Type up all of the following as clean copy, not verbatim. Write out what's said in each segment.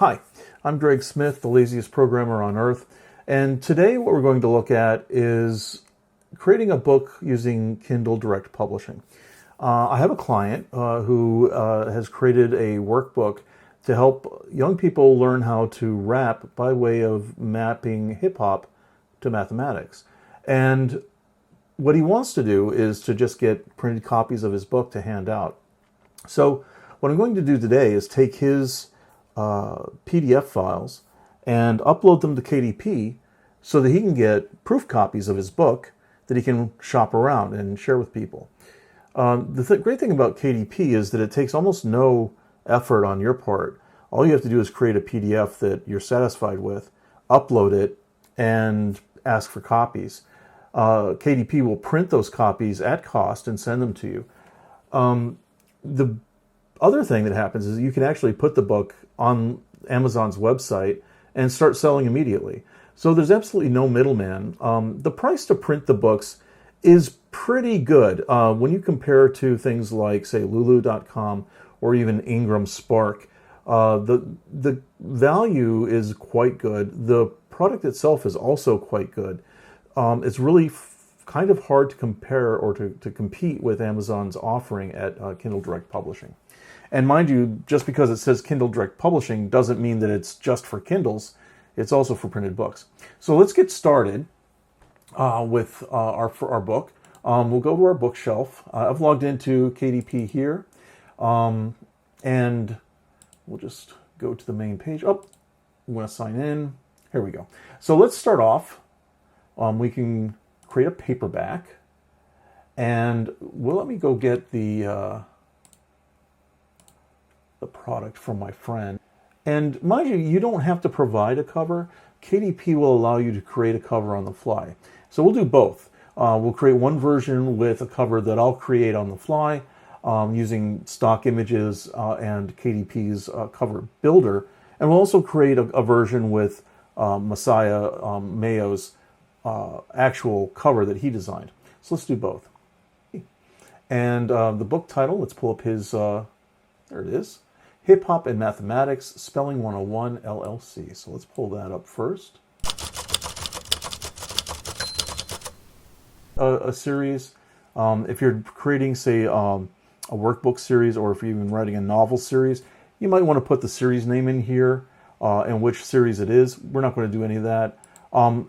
Hi, I'm Greg Smith, the laziest programmer on earth, and today what we're going to look at is creating a book using Kindle Direct Publishing. I have a client who has created a workbook to help young people learn how to rap by way of mapping hip-hop to mathematics. And what he wants to do is to just get printed copies of his book to hand out. So what I'm going to do today is take his PDF files and upload them to KDP so that he can get proof copies of his book that he can shop around and share with people. The great thing about KDP is that it takes almost no effort on your part. All you have to do is create a PDF that you're satisfied with, upload it, and ask for copies. KDP will print those copies at cost and send them to you. The other thing that happens is you can actually put the book on Amazon's website and start selling immediately. So there's absolutely no middleman. The price to print the books is pretty good when you compare to things like, say, Lulu.com or even Ingram Spark. The value is quite good. The product itself is also quite good. It's really kind of hard to compare or to compete with Amazon's offering at Kindle Direct Publishing. And mind you, just because it says Kindle Direct Publishing doesn't mean that it's just for Kindles. It's also for printed books. So let's get started with our book. We'll go to our bookshelf. I've logged into KDP here. And we'll just go to the main page. Oh, I'm going to sign in. Here we go. So let's start off. We can create a paperback. And let me go get the product from my friend. And mind you, you don't have to provide a cover. KDP will allow you to create a cover on the fly. So we'll do both. We'll create one version with a cover that I'll create on the fly using stock images and KDP's cover builder. And we'll also create a version with Messiah Mayo's actual cover that he designed. So let's do both. And the book title, let's pull up his, there it is. Hip Hop and Mathematics, Spelling 101, LLC. So let's pull that up first. A series, if you're creating, say, a workbook series, or if you're even writing a novel series, you might want to put the series name in here and which series it is. We're not going to do any of that.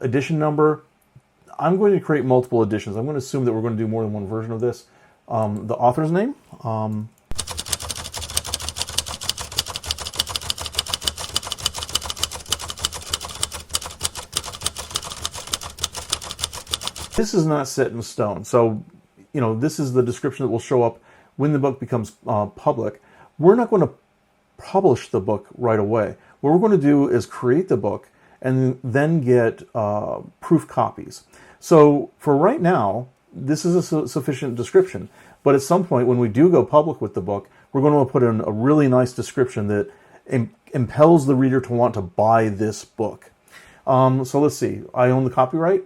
Edition number, I'm going to create multiple editions. I'm going to assume that we're going to do more than one version of this. The author's name, this is not set in stone. So, this is the description that will show up when the book becomes public. We're not going to publish the book right away. What we're going to do is create the book and then get proof copies. So for right now, this is a sufficient description. But at some point when we do go public with the book, we're going to put in a really nice description that impels the reader to want to buy this book. So let's see. I own the copyright.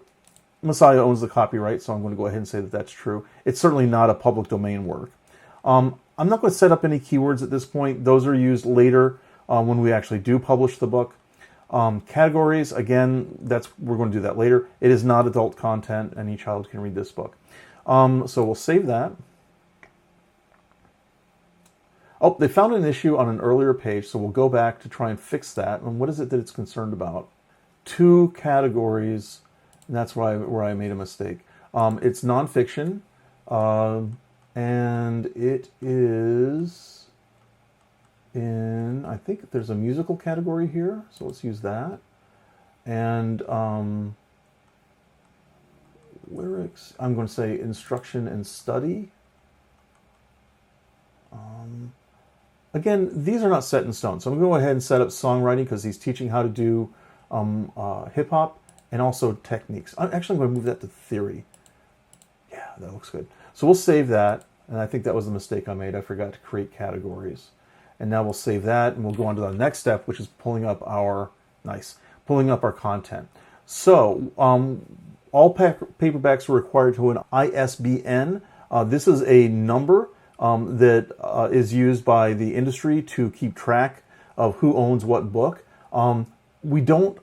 Messiah owns the copyright, so I'm going to go ahead and say that that's true. It's certainly not a public domain work. I'm not going to set up any keywords at this point. Those are used later when we actually do publish the book. Categories, again, we're going to do that later. It is not adult content. Any child can read this book. So we'll save that. Oh, they found an issue on an earlier page, so we'll go back to try and fix that. And what is it that it's concerned about? 2 categories. And that's where I made a mistake. It's nonfiction, and it is in, I think there's a musical category here, so let's use that. And lyrics, I'm going to say instruction and study. Again, these are not set in stone, so I'm going to go ahead and set up songwriting because he's teaching how to do hip-hop. And also techniques. I'm actually going to move that to theory. Yeah, that looks good. So we'll save that. And I think that was the mistake I made. I forgot to create categories. And now we'll save that and we'll go on to the next step, which is pulling up our content. So all paperbacks are required to an ISBN. This is a number that is used by the industry to keep track of who owns what book. We don't.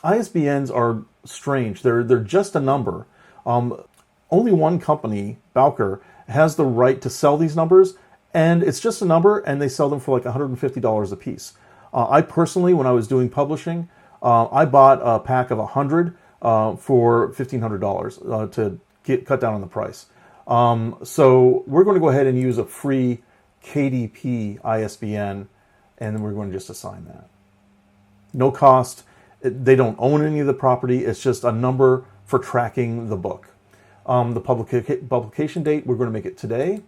ISBNs are strange. They're just a number. Only one company, Bowker, has the right to sell these numbers, and it's just a number, and they sell them for like $150 a piece. I personally, when I was doing publishing, I bought a pack of 100 for $1,500 to cut down on the price. So we're going to go ahead and use a free KDP ISBN, and then we're going to just assign that. No cost. They don't own any of the property. It's just a number for tracking the book. The publication date, we're going to make it today.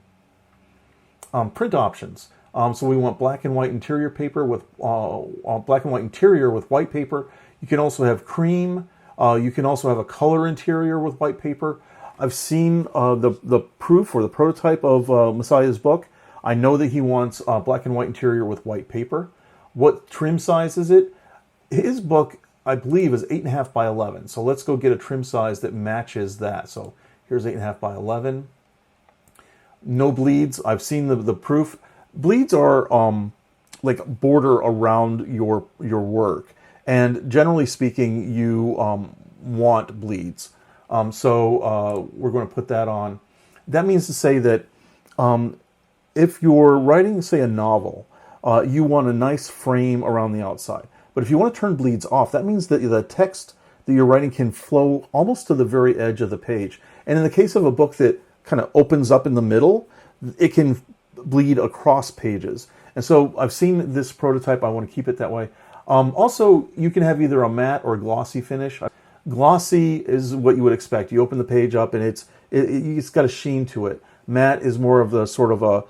Print options. So we want black and white interior paper with black and white interior with white paper. You can also have cream. You can also have a color interior with white paper. I've seen the proof or the prototype of Messiah's book. I know that he wants black and white interior with white paper. What trim size is it? His book, I believe, is 8.5 by 11. So let's go get a trim size that matches that. So here's 8.5 by 11. No bleeds. I've seen the proof. Bleeds are like border around your work, and generally speaking, you want bleeds. So we're going to put that on. That means to say that if you're writing, say, a novel, you want a nice frame around the outside. But if you want to turn bleeds off, that means that the text that you're writing can flow almost to the very edge of the page. And in the case of a book that kind of opens up in the middle, it can bleed across pages. And so I've seen this prototype. I want to keep it that way. Also, you can have either a matte or a glossy finish. Glossy is what you would expect. You open the page up and it's got a sheen to it. Matte is more of the sort of a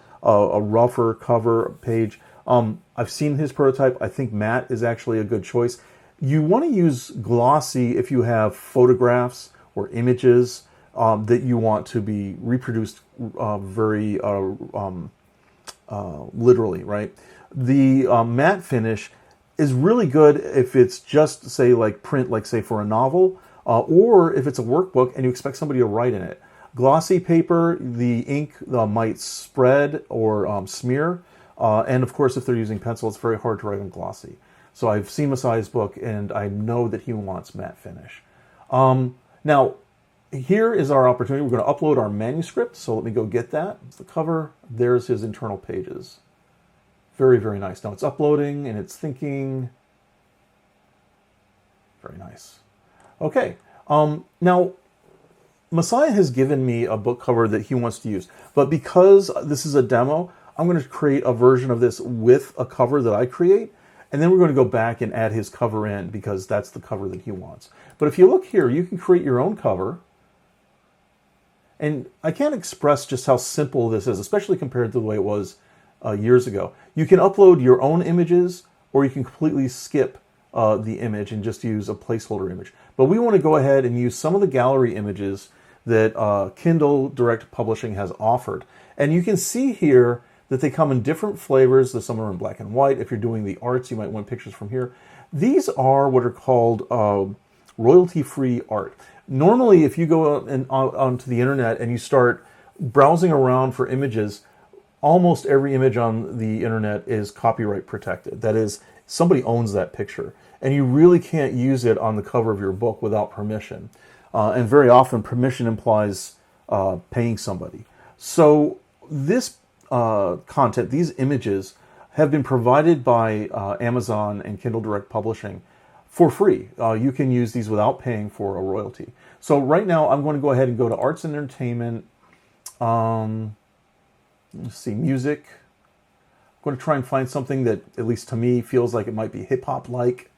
rougher cover page. I've seen his prototype. I think matte is actually a good choice. You want to use glossy if you have photographs or images that you want to be reproduced very literally, right? The matte finish is really good if it's just, say, like print, like say for a novel, or if it's a workbook and you expect somebody to write in it. Glossy paper, the ink might spread or smear. And of course, if they're using pencil, it's very hard to write on glossy. So I've seen Messiah's book, and I know that he wants matte finish. Now, here is our opportunity. We're going to upload our manuscript, so let me go get that. It's the cover. There's his internal pages. Very, very nice. Now it's uploading, and it's thinking. Very nice. Okay. Now, Messiah has given me a book cover that he wants to use, but because this is a demo, I'm going to create a version of this with a cover that I create, and then we're going to go back and add his cover in because that's the cover that he wants. But if you look here, you can create your own cover, and I can't express just how simple this is, especially compared to the way it was years ago. You can upload your own images, or you can completely skip the image and just use a placeholder image. But we want to go ahead and use some of the gallery images that Kindle Direct Publishing has offered. And you can see here that they come in different flavors. Some are in black and white. If you're doing the arts, you might want pictures from here. These are what are called royalty-free art. Normally, if you go onto the internet and you start browsing around for images, almost every image on the internet is copyright protected. That is, somebody owns that picture, and you really can't use it on the cover of your book without permission. And very often, permission implies paying somebody. So this content, these images, have been provided by Amazon and Kindle Direct Publishing for free. You can use these without paying for a royalty. So right now, I'm going to go ahead and go to Arts and Entertainment. Let's see, music. I'm going to try and find something that, at least to me, feels like it might be hip-hop-like.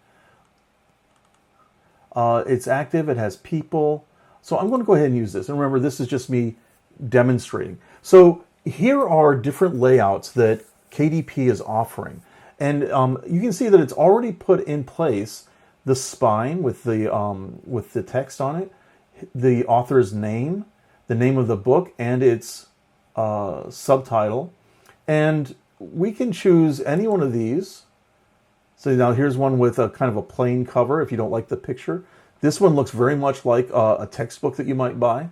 It's active, it has people. So I'm going to go ahead and use this. And remember, this is just me demonstrating. So here are different layouts that KDP is offering. And you can see that it's already put in place the spine with the text on it, the author's name, the name of the book, and its subtitle. And we can choose any one of these. So now here's one with a kind of a plain cover if you don't like the picture. This one looks very much like a textbook that you might buy.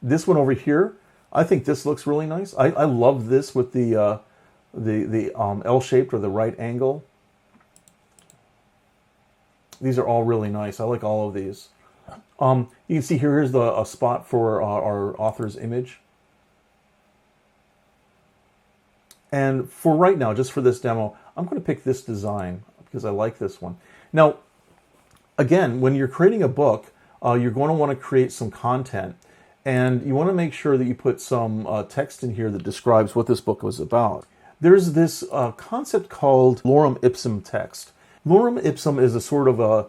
This one over here, I think this looks really nice. I love this with the L-shaped or the right angle. These are all really nice. I like all of these. You can see here's a spot for our author's image. And for right now, just for this demo, I'm going to pick this design because I like this one. Now, again, when you're creating a book, you're going to want to create some content. And you want to make sure that you put some text in here that describes what this book was about. There's this concept called lorem ipsum text. Lorem ipsum is a sort of a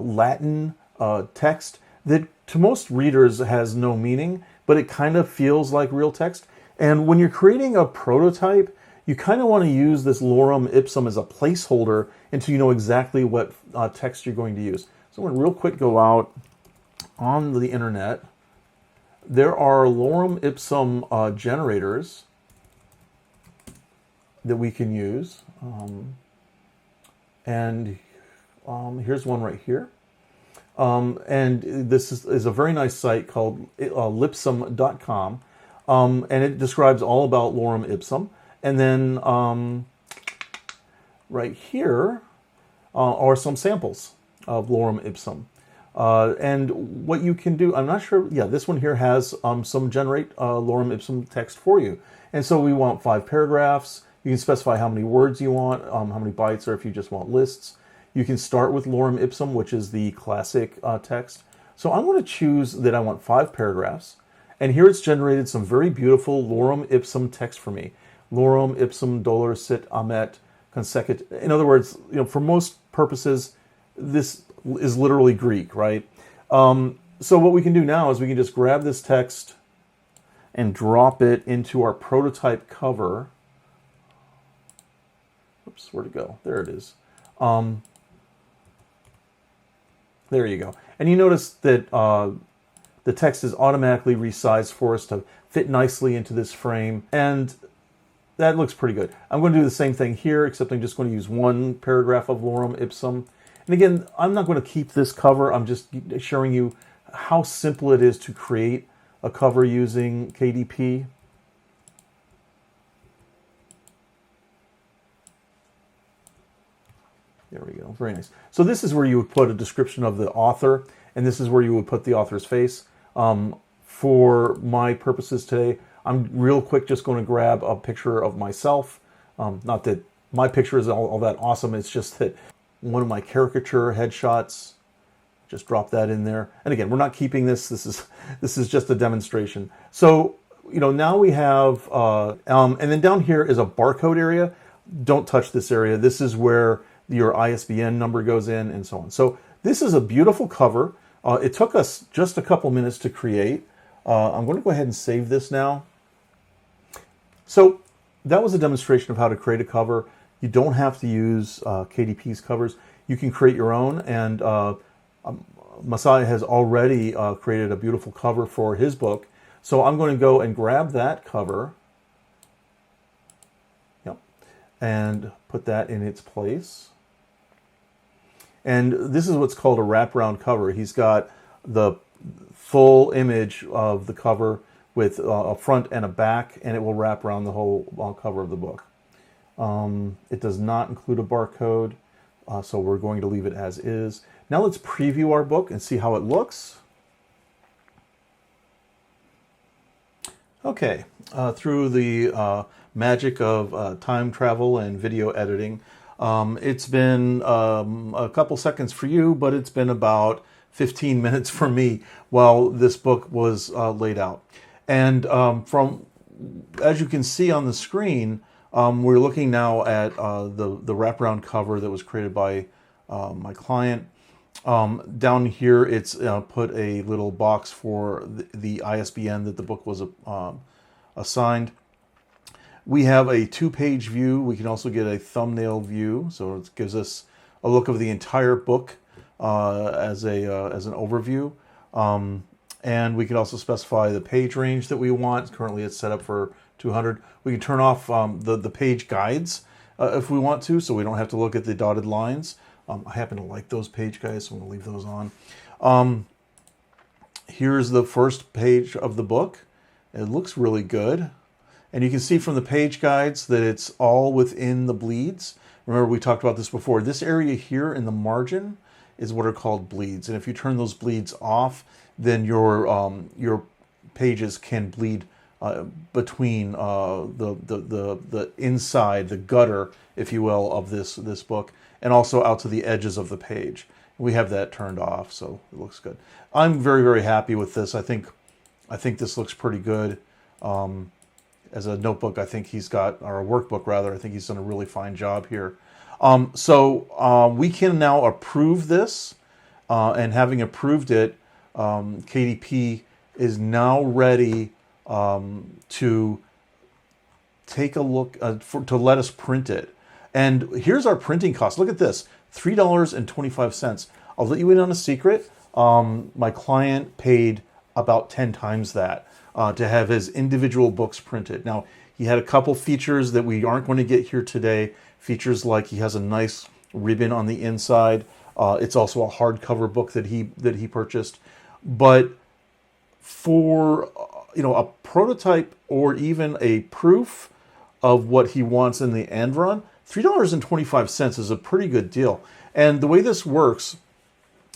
Latin text that to most readers has no meaning, but it kind of feels like real text. And when you're creating a prototype, you kind of want to use this lorem ipsum as a placeholder until you know exactly what text you're going to use. So I'm going to real quick go out on the internet. There are lorem ipsum generators that we can use. Here's one right here. And this is a very nice site called lipsum.com. And it describes all about lorem ipsum. And then right here are some samples of lorem ipsum. And what you can do, I'm not sure, yeah, this one here has some generate lorem ipsum text for you. And so we want 5 paragraphs. You can specify how many words you want, how many bytes, or if you just want lists. You can start with lorem ipsum, which is the classic text. So I'm going to choose that I want 5 paragraphs. And here it's generated some very beautiful lorem ipsum text for me. Lorem ipsum dolor sit amet consecut. In other words, for most purposes, this is literally Greek, right? So what we can do now is we can just grab this text and drop it into our prototype cover. Oops, where'd it go? There it is. There you go. And you notice that the text is automatically resized for us to fit nicely into this frame. And that looks pretty good. I'm going to do the same thing here, except I'm just going to use 1 paragraph of lorem ipsum. And again, I'm not going to keep this cover. I'm just showing you how simple it is to create a cover using KDP. There we go. Very nice. So this is where you would put a description of the author, and this is where you would put the author's face. For my purposes today, I'm real quick just going to grab a picture of myself. Not that my picture is all that awesome. It's just that one of my caricature headshots, just drop that in there. And again, we're not keeping this. This is just a demonstration. So, now we have, and then down here is a barcode area. Don't touch this area. This is where your ISBN number goes in and so on. So this is a beautiful cover. It took us just a couple minutes to create. I'm going to go ahead and save this now. So that was a demonstration of how to create a cover. You don't have to use KDP's covers. You can create your own, and Masai has already created a beautiful cover for his book. So I'm going to go and grab that cover, and put that in its place. And this is what's called a wraparound cover. He's got the full image of the cover with a front and a back, and it will wrap around the whole cover of the book. It does not include a barcode, so we're going to leave it as is. Now let's preview our book and see how it looks. Okay, through the magic of time travel and video editing, it's been a couple seconds for you, but it's been about 15 minutes for me while this book was laid out. And as you can see on the screen, we're looking now at the wraparound cover that was created by my client. Down here, it's put a little box for the ISBN that the book was assigned. We have a 2-page view. We can also get a thumbnail view, so it gives us a look of the entire book as an overview. And we can also specify the page range that we want. Currently, it's set up for 200. We can turn off the page guides if we want to, so we don't have to look at the dotted lines. I happen to like those page guides, so I'm going to leave those on. Here's the first page of the book. It looks really good. And you can see from the page guides that it's all within the bleeds. Remember, we talked about this before. This area here in the margin is what are called bleeds. And if you turn those bleeds off, then your pages can bleed between the inside, the gutter, if you will, of this book, and also out to the edges of the page. We have that turned off, so it looks good. I'm very, very happy with this. I think this looks pretty good. As a notebook, I think he's got, or a workbook rather, I think he's done a really fine job here. We can now approve this, and having approved it, KDP is now ready to take a look, to let us print it. And here's our printing cost. Look at this, $3.25. I'll let you in on a secret. My client paid about 10 times that to have his individual books printed. Now, he had a couple features that we aren't going to get here today. Features like he has a nice ribbon on the inside. It's also a hardcover book that he purchased. But for a prototype or even a proof of what he wants in the end run, $3.25 is a pretty good deal. And the way this works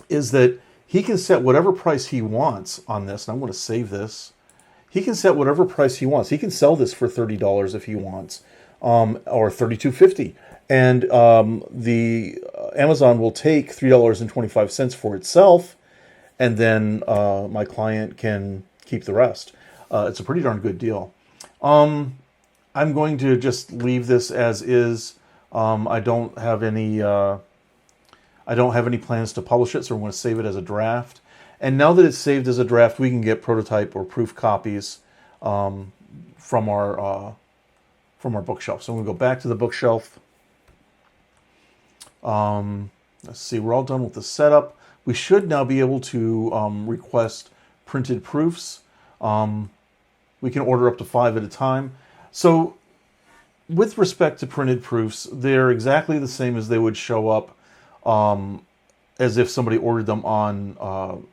is that he can set whatever price he wants on this. And I'm going to save this. He can set whatever price he wants. He can sell this for $30 if he wants, or $32.50. And the Amazon will take $3.25 for itself, and then my client can keep the rest. It's a pretty darn good deal. I'm going to just leave this as is. I don't have any plans to publish it, so I'm going to save it as a draft. And now that it's saved as a draft, we can get prototype or proof copies from our bookshelf. So I'm going to go back to the bookshelf. Let's see, we're all done with the setup. We should now be able to request printed proofs. We can order up to 5 at a time. So with respect to printed proofs, they're exactly the same as they would show up as if somebody ordered them on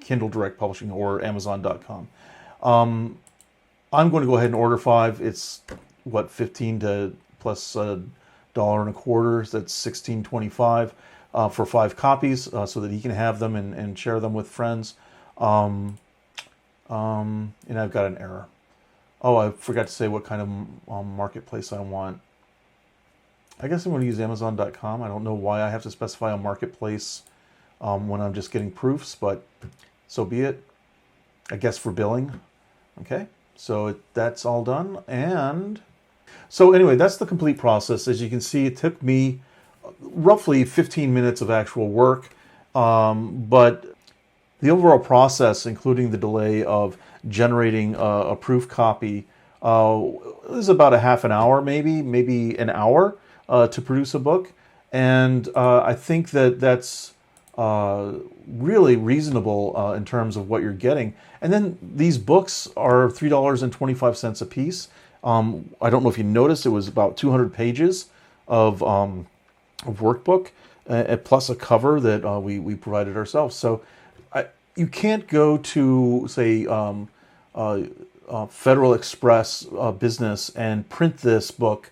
Kindle Direct Publishing or Amazon.com. I'm going to go ahead and order 5. It's what, 15 to plus $1.25. So that's $16.25 for 5 copies, so that he can have them and share them with friends. And I've got an error. Oh, I forgot to say what kind of marketplace I want. I guess I'm going to use Amazon.com. I don't know why I have to specify a marketplace when I'm just getting proofs, but so be it. I guess for billing. Okay, so that's all done. And so anyway, that's the complete process. As you can see, it took me roughly 15 minutes of actual work, but the overall process, including the delay of generating a proof copy, is about a half an hour, maybe an hour to produce a book. And I think that's really reasonable in terms of what you're getting. And then these books are $3.25 a piece. I don't know if you noticed, it was about 200 pages of workbook, plus a cover that we provided ourselves. So you can't go to, say, Federal Express business and print this book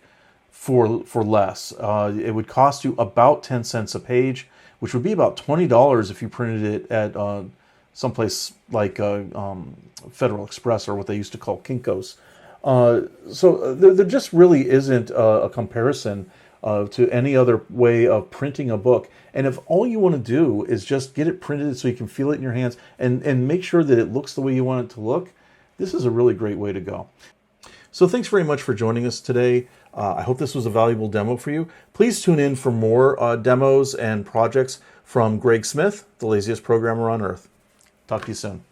for less. It would cost you about 10 cents a page, which would be about $20 if you printed it at someplace like Federal Express, or what they used to call Kinko's. So there just really isn't a comparison to any other way of printing a book. And if all you want to do is just get it printed so you can feel it in your hands and make sure that it looks the way you want it to look, this is a really great way to go. So thanks very much for joining us today. I hope this was a valuable demo for you. Please tune in for more demos and projects from Greg Smith, the laziest programmer on earth. Talk to you soon.